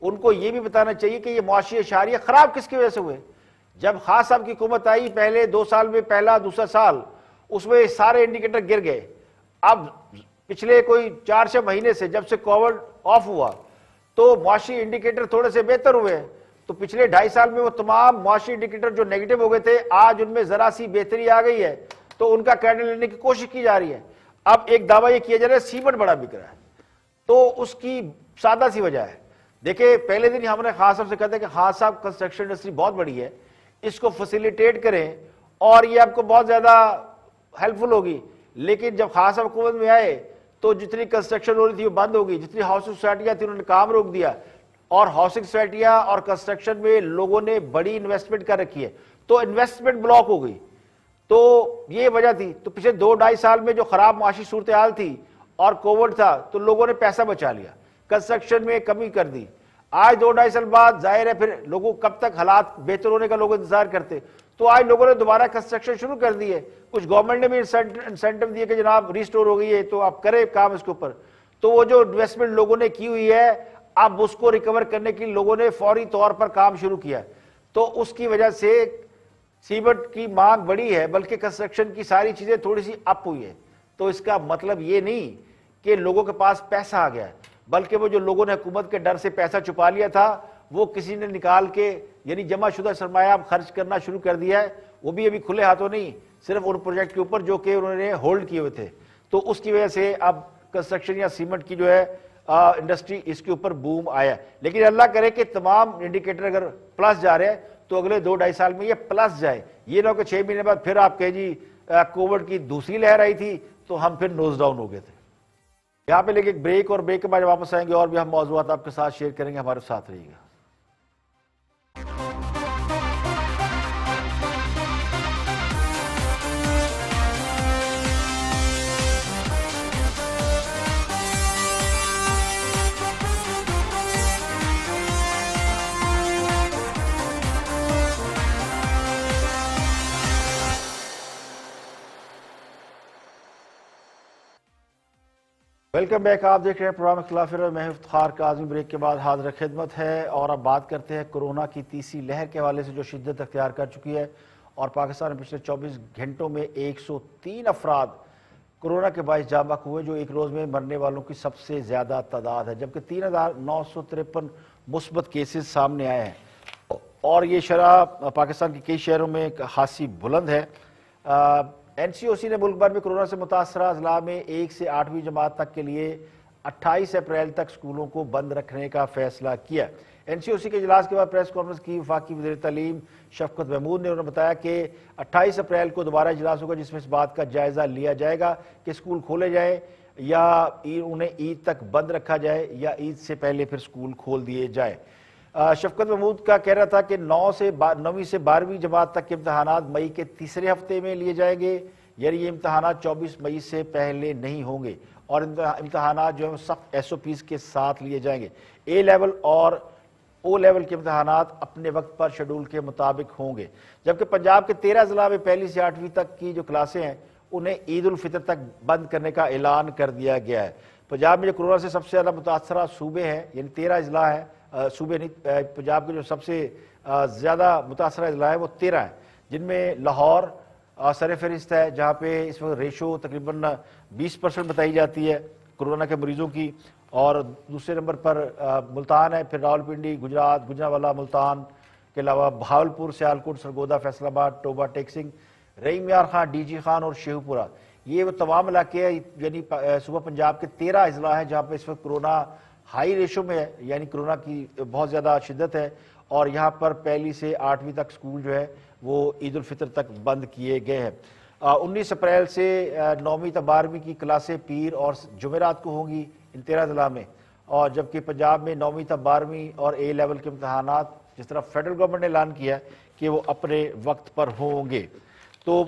ان کو یہ بھی بتانا چاہیے کہ یہ معاشی اشاریے خراب کس کی وجہ سے ہوئے. جب خان صاحب کی حکومت آئی پہلے 2 سال میں پہلا دوسرا سال اس میں سارے انڈیکیٹر گر گئے. اب پچھلے کوئی 4-6 مہینے سے جب سے کووڈ آف ہوا تو معاشی انڈیکیٹر تھوڑے سے بہتر ہوئے. تو پچھلے 2.5 سال میں وہ تمام معاشی انڈیکیٹر جو نیگیٹو ہو گئے تھے آج ان میں ذرا سی بہتری آ گئی ہے تو ان کا کریڈٹ لینے کی کوشش کی جا رہی ہے. اب ایک دعویٰ یہ کیا جا رہا ہے سیمنٹ بڑا بک رہا ہے، تو اس کی سادہ سی وجہ ہے. دیکھیں پہلے دن ہم نے خان صاحب سے کہا تھا کہ خان صاحب کنسٹرکشن انڈسٹری بہت بڑی ہے، اس کو فیسیلیٹیٹ کریں اور یہ آپ کو بہت زیادہ ہیلپ فل ہوگی. لیکن جب خان صاحب حکومت میں آئے تو جتنی کنسٹرکشن ہو رہی تھی وہ بند ہو گئی، جتنی ہاؤسنگ سوسائٹیاں تھیں انہوں نے کام روک دیا، اور ہاؤسنگ سوسائٹیاں اور کنسٹرکشن میں لوگوں نے بڑی انویسٹمنٹ کر رکھی ہے تو انویسٹمنٹ بلاک ہو گئی. تو یہ وجہ تھی. تو پچھلے 2-2.5 سال میں جو خراب معاشی صورتحال تھی اور کووڈ تھا تو لوگوں نے پیسہ بچا لیا، کنسٹرکشن میں کمی کر دی. آج 2-2.5 سال بعد ظاہر ہے پھر لوگوں کب تک حالات بہتر ہونے کا لوگ انتظار کرتے، تو آج لوگوں نے دوبارہ کنسٹرکشن شروع کر دی ہے. کچھ گورنمنٹ نے بھی انسینٹو دیے کہ جناب ریسٹور ہو گئی ہے تو آپ کریں کام اس کے اوپر. تو وہ جو انویسٹمنٹ لوگوں نے کی ہوئی ہے اب اس کو ریکور کرنے کے لیے لوگوں نے فوری طور پر کام شروع کیا. تو اس کی وجہ سے سیمنٹ کی مانگ بڑی ہے بلکہ کنسٹرکشن کی ساری چیزیں تھوڑی سی اپ ہوئی ہے. تو اس کا مطلب یہ نہیں کہ لوگوں کے پاس پیسہ آ گیا ہے، بلکہ وہ جو لوگوں نے حکومت کے ڈر سے پیسہ چھپا لیا تھا وہ کسی نے نکال کے یعنی جمع شدہ سرمایہ اب خرچ کرنا شروع کر دیا ہے. وہ بھی ابھی کھلے ہاتھوں نہیں، صرف ان پروجیکٹ کے اوپر جو کہ انہوں نے ہولڈ کیے ہوئے تھے. تو اس کی وجہ سے اب کنسٹرکشن یا سیمنٹ کی جو ہے انڈسٹری اس کے اوپر بوم آیا. لیکن اللہ کرے کہ تمام انڈیکیٹر اگر پلس جا رہے ہیں تو اگلے 2-2.5 سال میں یہ پلس جائے. یہ نہ ہو کہ 6 مہینے بعد پھر آپ کہیں جی کووڈ کی دوسری لہر آئی تھی تو ہم پھر نوز ڈاؤن ہو گئے تھے. یہاں پہ لیکن ایک بریک، اور بریک کے بعد واپس آئیں گے اور بھی ہم موضوعات آپ کے ساتھ شیئر کریں گے. ہمارے ساتھ رہیے گا. Welcome back. آپ دیکھ رہے ہیں پروگرام اختلاف رائے. میں افتخار کاظمی بریک کے بعد حاضر خدمت ہے اور اب بات کرتے ہیں کورونا کی تیسری لہر کے حوالے سے جو شدت اختیار کر چکی ہے. اور پاکستان میں پچھلے 24 گھنٹوں میں 103 افراد کورونا کے باعث جاں بحق ہوئے جو ایک روز میں مرنے والوں کی سب سے زیادہ تعداد ہے، جبکہ 3953 مثبت کیسز سامنے آئے ہیں اور یہ شرح پاکستان کے کئی شہروں میں خاصی بلند ہے. این سی او سی نے ملک بھر میں کورونا سے متاثرہ اضلاع میں 1 سے 8ویں جماعت تک کے لیے 28 اپریل تک سکولوں کو بند رکھنے کا فیصلہ کیا. این سی او سی کے اجلاس کے بعد پریس کانفرنس کی وفاقی وزیر تعلیم شفقت محمود نے بتایا کہ 28 اپریل کو دوبارہ اجلاس ہوگا جس میں اس بات کا جائزہ لیا جائے گا کہ اسکول کھولے جائیں یا انہیں عید تک بند رکھا جائے یا عید سے پہلے پھر اسکول کھول دیے جائیں. شفقت محمود کا کہہ رہا تھا کہ 9 سے 12ویں جماعت تک کے امتحانات مئی کے تیسرے ہفتے میں لیے جائیں گے، یعنی یہ امتحانات 24 مئی سے پہلے نہیں ہوں گے اور امتحانات جو ہیں سخت ایس او پیز کے ساتھ لیے جائیں گے. اے لیول اور او لیول کے امتحانات اپنے وقت پر شیڈول کے مطابق ہوں گے، جبکہ پنجاب کے 13 اضلاع میں پہلی سے 8ویں تک کی جو کلاسیں ہیں انہیں عید الفطر تک بند کرنے کا اعلان کر دیا گیا ہے۔ پنجاب میں جو کورونا سے سب سے زیادہ متاثرہ صوبے ہیں، یعنی 13 اضلاع ہیں، صوبے نہیں، پنجاب کے جو سب سے زیادہ متاثرہ اضلاع ہیں وہ 13 ہیں، جن میں لاہور سر فہرست ہے، جہاں پہ اس وقت ریشو تقریباً 20% بتائی جاتی ہے کورونا کے مریضوں کی، اور دوسرے نمبر پر ملتان ہے، پھر راولپنڈی، گجرات، گوجرانوالہ، ملتان کے علاوہ بہاولپور، سیالکوٹ، سرگودا، فیصل آباد، ٹوبہ، ٹیک سنگھ، رحیم یار خان، ڈی جی خان اور شیخو پورہ، یہ وہ تمام علاقے ہیں، یعنی صوبہ پنجاب کے 13 اضلاع ہیں جہاں پہ اس وقت کورونا ہائی ریشو میں ہے، یعنی کورونا کی بہت زیادہ شدت ہے، اور یہاں پر پہلی سے 8ویں تک سکول جو ہے وہ عید الفطر تک بند کیے گئے ہیں۔ 19 اپریل سے 9ویں تا 12ویں کی کلاسیں پیر اور جمعرات کو ہوں گی ان 13 اضلاع میں، اور جبکہ پنجاب میں 9ویں تا 12ویں اور اے لیول کے امتحانات جس طرح فیڈرل گورنمنٹ نے اعلان کیا ہے کہ وہ اپنے وقت پر ہوں گے۔ تو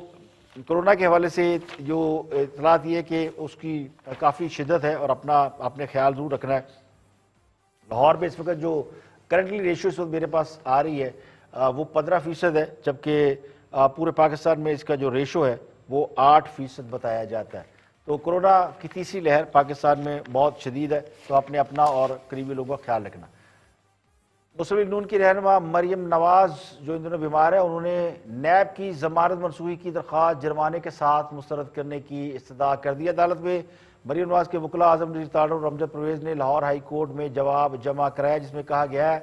کورونا کے حوالے سے جو اطلاعات یہ ہے کہ اس کی کافی شدت ہے اور آپ نے خیال ضرور رکھنا ہے۔ لاہور میں اس وقت جو کرنٹلی ریشو اس وقت میرے پاس آ رہی ہے وہ 15% ہے، جبکہ پورے پاکستان میں اس کا جو ریشو ہے وہ 8% بتایا جاتا ہے۔ تو کورونا کی تیسری لہر پاکستان میں بہت شدید ہے، تو آپ نے اپنا اور قریبی لوگوں کا خیال رکھنا۔ مسلم لیگ نون کی رہنما مریم نواز جو ان دنوں بیمار ہے، انہوں نے نیب کی ضمانت منسوخی کی درخواست جرمانے کے ساتھ مسترد کرنے کی استدعا کر دی۔ عدالت میں مریم نواز کے وکلاء اعظم نذیر تاڑر اور امجد پرویز نے لاہور ہائی کورٹ میں جواب جمع کرایا، جس میں کہا گیا ہے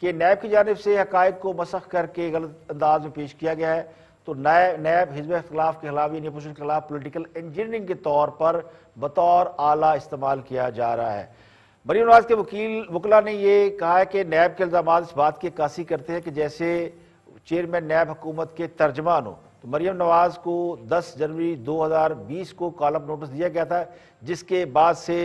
کہ نیب کی جانب سے حقائق کو مسخ کر کے غلط انداز میں پیش کیا گیا ہے، تو نیب حزب اختلاف کے خلاف، یعنی اپوزیشن کے خلاف پولیٹیکل انجینئرنگ کے طور پر بطور آلہ استعمال کیا جا رہا ہے۔ مریم نواز کے وکلاء نے یہ کہا ہے کہ نیب کے الزامات اس بات کی عکاسی کرتے ہیں کہ جیسے چیئرمین نیب حکومت کے ترجمان ہو۔ تو مریم نواز کو 10 جنوری 2020 کو کالم نوٹس دیا گیا تھا، جس کے بعد سے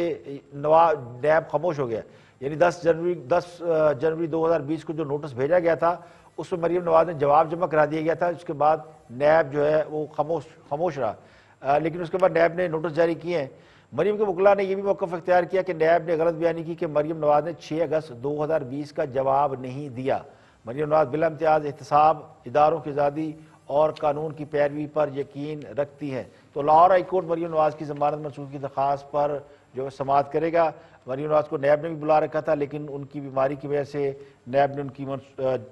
نیب خاموش ہو گیا، یعنی 10 جنوری 2020 کو جو نوٹس بھیجا گیا تھا اس میں مریم نواز نے جواب جمع کرا دیا گیا تھا، اس کے بعد نیب جو ہے وہ خاموش رہا، لیکن اس کے بعد نیب نے نوٹس جاری کیے ہیں۔ مریم کے وکلاء نے یہ بھی موقف اختیار کیا کہ نیب نے غلط بیانی کی کہ مریم نواز نے 6 اگست 2020 کا جواب نہیں دیا۔ مریم نواز بلا امتیاز احتساب، اداروں کی آزادی اور قانون کی پیروی پر یقین رکھتی ہیں۔ تو لاہور ہائی کورٹ مریم نواز کی ضمانت منسوخی کی درخواست پر جو ہے سماعت کرے گا۔ مریم نواز کو نیب نے بھی بلا رکھا تھا، لیکن ان کی بیماری کی وجہ سے نیب نے ان کی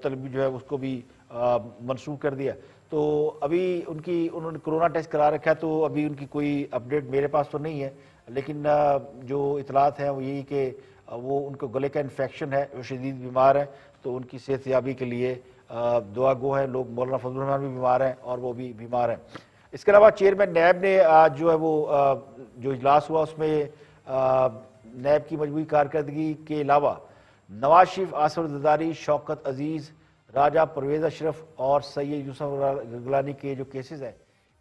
طلبی جو ہے اس کو بھی منسوخ کر دیا۔ تو ابھی انہوں نے کرونا ٹیسٹ کرا رکھا ہے، تو ابھی ان کی کوئی اپڈیٹ میرے پاس تو نہیں ہے، لیکن جو اطلاعات ہیں وہ یہی کہ وہ ان کو گلے کا انفیکشن ہے، وہ شدید بیمار ہیں، تو ان کی صحت یابی کے لیے دعا گو ہے لوگ۔ مولانا فضل الرحمان بھی بیمار ہیں اور وہ بھی بیمار ہیں۔ اس کے علاوہ چیئرمین نیب نے آج جو ہے وہ جو اجلاس ہوا اس میں نیب کی مجموعی کارکردگی کے علاوہ نواز شریف، آصف زرداری، شوکت عزیز، راجہ پرویز اشرف اور سید یوسف گیلانی کے جو کیسز ہیں،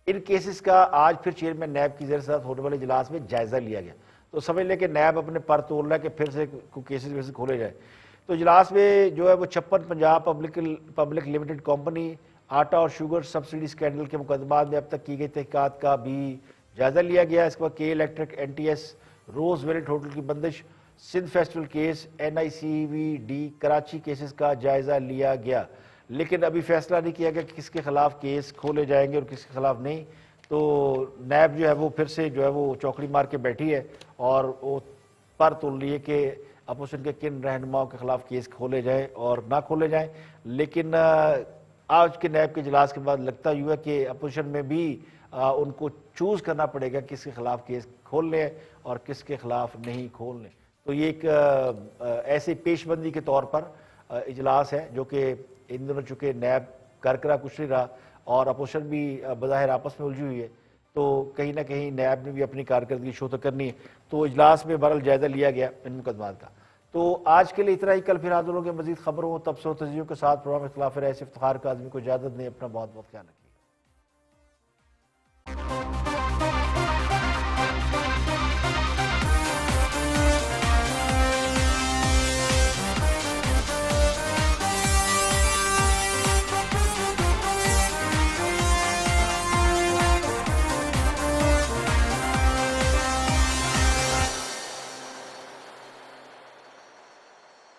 ان کیسز کا آج پھر چیئرمین نیب کی زیر صدارت ہونے والے اجلاس میں جائزہ لیا گیا۔ تو سمجھ لیں کہ نیب اپنے پر تول رہا ہے کہ پھر سے کیسز ویسے کھولے جائیں۔ تو اجلاس میں جو ہے وہ 56 پنجاب پبلک لمیٹڈ کمپنی آٹا اور شوگر سبسڈی اسکینڈل کے مقدمات میں اب تک کی گئی تحقیقات کا بھی جائزہ لیا گیا۔ اس کے بعد کے الیکٹرک، این ٹی ایس، روز ویلٹ ہوٹل کی بندش، سندھ فیسٹیول کیس، این آئی سی وی ڈی کراچی کیسز کا جائزہ لیا گیا، لیکن ابھی فیصلہ نہیں کیا گیا کہ کس کے خلاف کیس کھولے جائیں گے اور کس کے خلاف نہیں۔ تو نیب جو ہے وہ پھر سے جو ہے وہ چوکڑی مار کے بیٹھی ہے اور وہ پر تول رہی ہے کہ اپوزیشن کے کن رہنماؤں کے خلاف کیس کھولے جائیں اور نہ کھولے جائیں۔ لیکن آج کے نیب کے اجلاس کے بعد لگتا ہوا کہ اپوزیشن میں بھی ان کو چوز کرنا پڑے گا کس کے خلاف کیس کھولنے ہیں اور کس کے خلاف نہیں کھولنے۔ تو یہ ایک ایسے پیش بندی کے طور پر اجلاس ہے جو کہ ان دنوں چونکہ نیب کرا کچھ نہیں رہا اور اپوزیشن بھی بظاہر آپس میں الجھی ہوئی ہے، تو کہیں نہ کہیں نیب نے بھی اپنی کارکردگی شو تو کرنی ہے۔ تو اجلاس میں بہرحال جائزہ لیا گیا ان مقدمات کا۔ تو آج کے لیے اتنا ہی، کل پھر حاضر ہوں گے مزید خبروں، تبصروں، تجزیوں کے ساتھ۔ پروگرام اختلاف رائے سے افتخار کاظمی کو اجازت دیں، اپنا بہت بہت خیال رکھیں۔